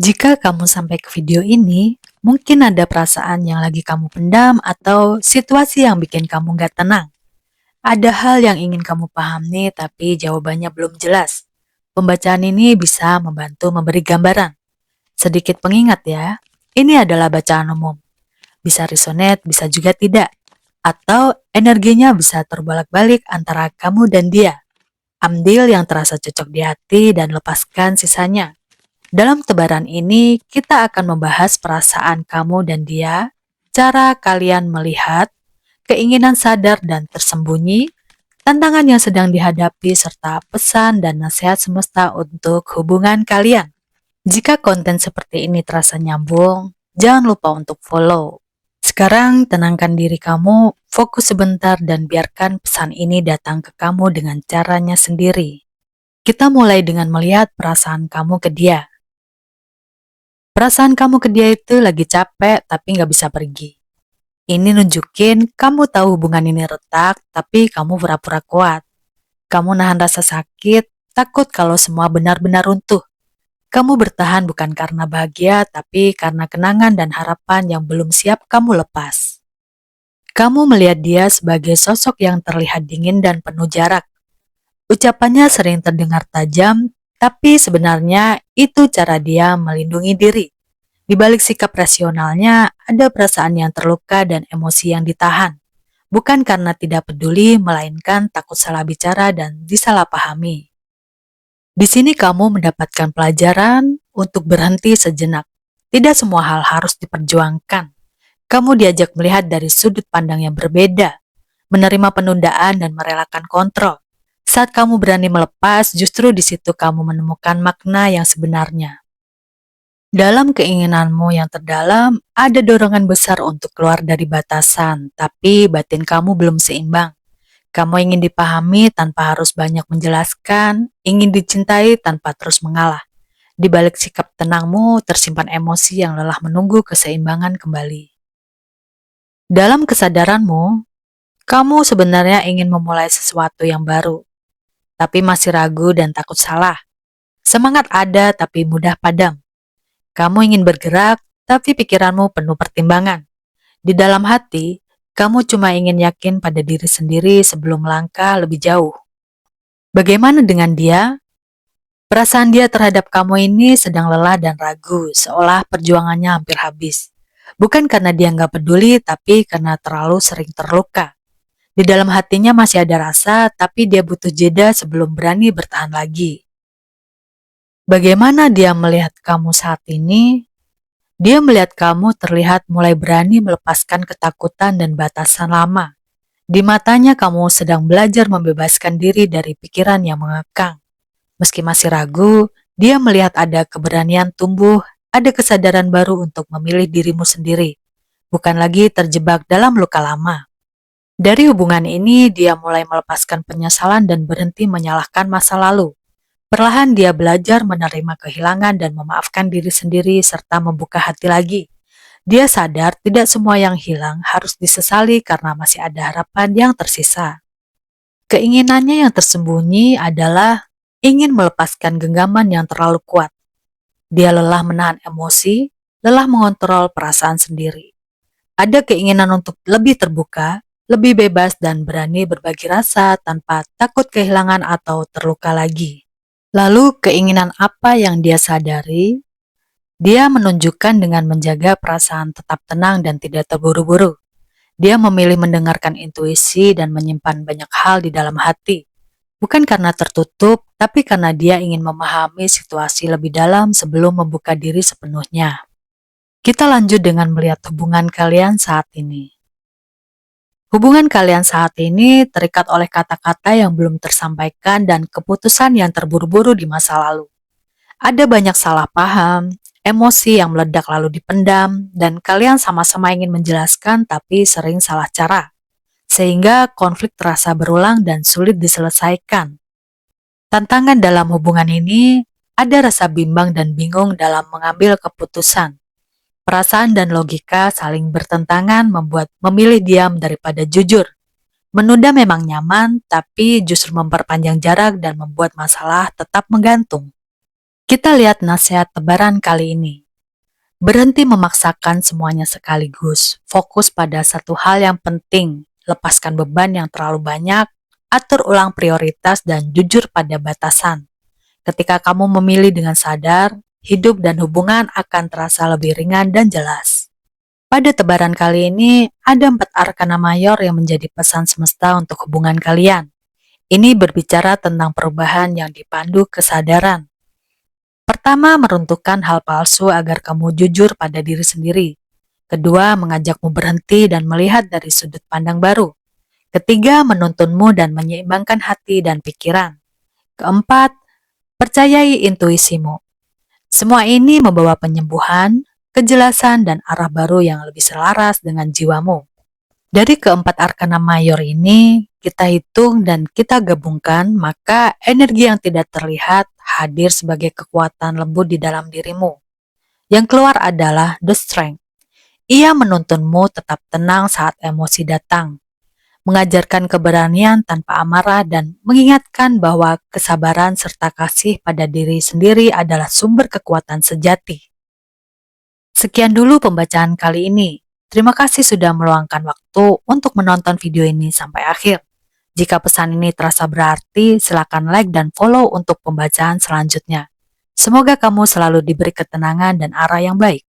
Jika kamu sampai ke video ini, mungkin ada perasaan yang lagi kamu pendam atau situasi yang bikin kamu nggak tenang. Ada hal yang ingin kamu pahami tapi jawabannya belum jelas. Pembacaan ini bisa membantu memberi gambaran. Sedikit pengingat ya, ini adalah bacaan umum. Bisa resonate, bisa juga tidak. Atau energinya bisa terbolak-balik antara kamu dan dia. Ambil yang terasa cocok di hati dan lepaskan sisanya. Dalam tebaran ini, kita akan membahas perasaan kamu dan dia, cara kalian melihat, keinginan sadar dan tersembunyi, tantangan yang sedang dihadapi, serta pesan dan nasihat semesta untuk hubungan kalian. Jika konten seperti ini terasa nyambung, jangan lupa untuk follow. Sekarang tenangkan diri kamu, fokus sebentar dan biarkan pesan ini datang ke kamu dengan caranya sendiri. Kita mulai dengan melihat perasaan kamu ke dia. Perasaan kamu ke dia itu lagi capek tapi nggak bisa pergi. Ini nunjukin kamu tahu hubungan ini retak tapi kamu pura-pura kuat. Kamu nahan rasa sakit, takut kalau semua benar-benar runtuh. Kamu bertahan bukan karena bahagia tapi karena kenangan dan harapan yang belum siap kamu lepas. Kamu melihat dia sebagai sosok yang terlihat dingin dan penuh jarak. Ucapannya sering terdengar tajam, tapi sebenarnya itu cara dia melindungi diri. Di balik sikap rasionalnya, ada perasaan yang terluka dan emosi yang ditahan. Bukan karena tidak peduli, melainkan takut salah bicara dan disalahpahami. Di sini kamu mendapatkan pelajaran untuk berhenti sejenak. Tidak semua hal harus diperjuangkan. Kamu diajak melihat dari sudut pandang yang berbeda, menerima penundaan dan merelakan kontrol. Saat kamu berani melepas, justru di situ kamu menemukan makna yang sebenarnya. Dalam keinginanmu yang terdalam, ada dorongan besar untuk keluar dari batasan, tapi batin kamu belum seimbang. Kamu ingin dipahami tanpa harus banyak menjelaskan, ingin dicintai tanpa terus mengalah. Di balik sikap tenangmu, tersimpan emosi yang lelah menunggu keseimbangan kembali. Dalam kesadaranmu, kamu sebenarnya ingin memulai sesuatu yang baru, tapi masih ragu dan takut salah. Semangat ada tapi mudah padam. Kamu ingin bergerak, tapi pikiranmu penuh pertimbangan. Di dalam hati, kamu cuma ingin yakin pada diri sendiri sebelum melangkah lebih jauh. Bagaimana dengan dia? Perasaan dia terhadap kamu ini sedang lelah dan ragu, seolah perjuangannya hampir habis. Bukan karena dia nggak peduli, tapi karena terlalu sering terluka. Di dalam hatinya masih ada rasa, tapi dia butuh jeda sebelum berani bertahan lagi. Bagaimana dia melihat kamu saat ini? Dia melihat kamu terlihat mulai berani melepaskan ketakutan dan batasan lama. Di matanya kamu sedang belajar membebaskan diri dari pikiran yang mengekang. Meski masih ragu, dia melihat ada keberanian tumbuh, ada kesadaran baru untuk memilih dirimu sendiri, bukan lagi terjebak dalam luka lama. Dari hubungan ini, dia mulai melepaskan penyesalan dan berhenti menyalahkan masa lalu. Perlahan dia belajar menerima kehilangan dan memaafkan diri sendiri serta membuka hati lagi. Dia sadar tidak semua yang hilang harus disesali karena masih ada harapan yang tersisa. Keinginannya yang tersembunyi adalah ingin melepaskan genggaman yang terlalu kuat. Dia lelah menahan emosi, lelah mengontrol perasaan sendiri. Ada keinginan untuk lebih terbuka, lebih bebas dan berani berbagi rasa tanpa takut kehilangan atau terluka lagi. Lalu keinginan apa yang dia sadari? Dia menunjukkan dengan menjaga perasaan tetap tenang dan tidak terburu-buru. Dia memilih mendengarkan intuisi dan menyimpan banyak hal di dalam hati. Bukan karena tertutup, tapi karena dia ingin memahami situasi lebih dalam sebelum membuka diri sepenuhnya. Kita lanjut dengan melihat hubungan kalian saat ini. Hubungan kalian saat ini terikat oleh kata-kata yang belum tersampaikan dan keputusan yang terburu-buru di masa lalu. Ada banyak salah paham, emosi yang meledak lalu dipendam, dan kalian sama-sama ingin menjelaskan tapi sering salah cara. Sehingga konflik terasa berulang dan sulit diselesaikan. Tantangan dalam hubungan ini ada rasa bimbang dan bingung dalam mengambil keputusan. Perasaan dan logika saling bertentangan membuat memilih diam daripada jujur. Menunda memang nyaman, tapi justru memperpanjang jarak dan membuat masalah tetap menggantung. Kita lihat nasihat tebaran kali ini. Berhenti memaksakan semuanya sekaligus. Fokus pada satu hal yang penting. Lepaskan beban yang terlalu banyak. Atur ulang prioritas dan jujur pada batasan. Ketika kamu memilih dengan sadar, hidup dan hubungan akan terasa lebih ringan dan jelas. Pada tebaran kali ini, ada 4 arkana mayor yang menjadi pesan semesta untuk hubungan kalian. Ini berbicara tentang perubahan yang dipandu kesadaran. Pertama, meruntuhkan hal palsu agar kamu jujur pada diri sendiri. Kedua, mengajakmu berhenti dan melihat dari sudut pandang baru. Ketiga, menuntunmu dan menyeimbangkan hati dan pikiran. Keempat, percayai intuisimu. Semua ini membawa penyembuhan, kejelasan, dan arah baru yang lebih selaras dengan jiwamu. Dari keempat arkana mayor ini, kita hitung dan kita gabungkan, maka energi yang tidak terlihat hadir sebagai kekuatan lembut di dalam dirimu. Yang keluar adalah the strength. Ia menuntunmu tetap tenang saat emosi datang, mengajarkan keberanian tanpa amarah dan mengingatkan bahwa kesabaran serta kasih pada diri sendiri adalah sumber kekuatan sejati. Sekian dulu pembacaan kali ini. Terima kasih sudah meluangkan waktu untuk menonton video ini sampai akhir. Jika pesan ini terasa berarti, silakan like dan follow untuk pembacaan selanjutnya. Semoga kamu selalu diberi ketenangan dan arah yang baik.